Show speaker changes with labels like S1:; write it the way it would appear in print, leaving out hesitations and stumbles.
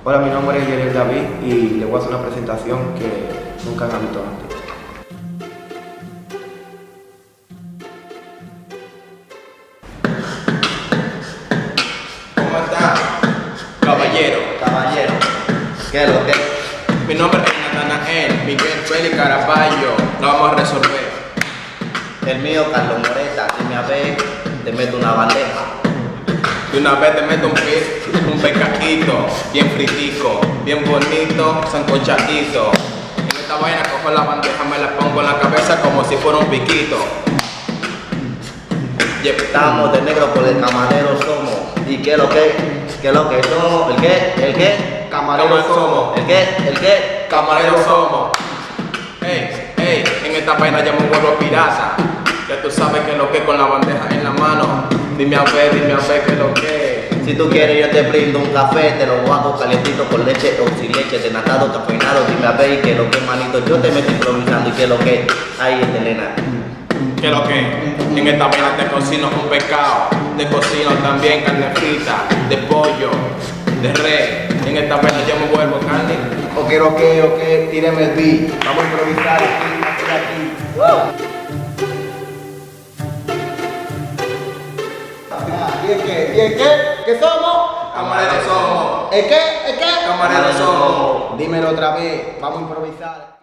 S1: Hola, mi nombre es Yeriel David y les voy a hacer una presentación que nunca han visto antes.
S2: ¿Cómo está, caballero?
S3: Caballero, ¿qué es lo que?
S2: Mi nombre es Natanael Miguel Félix Caraballo. Lo vamos a resolver.
S3: El mío, Carlos Moreta, dime a ver, te meto una bandeja.
S2: De una vez te meto un pescadito, bien fritico, bien bonito, sancochadito. En esta vaina cojo la bandeja, me la pongo en la cabeza como si fuera un piquito.
S3: Estamos de negro por el camarero somos. ¿Y qué es lo que? ¿Qué es lo que somos? ¿El qué? ¿El qué?
S2: Camarero somos.
S3: ¿El qué? ¿El qué?
S2: Camareros somos. Ey, en esta vaina ya me vuelvo pirata. Ya tú sabes que lo que con la bandeja en la mano. Dime a ver qué es lo que.
S3: Si tú quieres yo te brindo un café, te lo hago calientito con leche o sin leche, desnatado, cafeinado, dime a ver qué es lo que, manito, yo te meto improvisando y qué es lo que. Ahí es Elena.
S2: ¿Qué es lo que? En esta vaina te cocino un pescado, te cocino también carne frita, de pollo, de res. En esta vaina yo me vuelvo carne.
S1: Ok, tíreme el beat. Vamos a improvisar aquí. ¿Y el qué? ¿Y el qué? ¿Qué somos?
S2: Camareros somos.
S1: ¿El qué? ¿El qué?
S2: Camareros somos.
S1: Dímelo otra vez. Vamos a improvisar.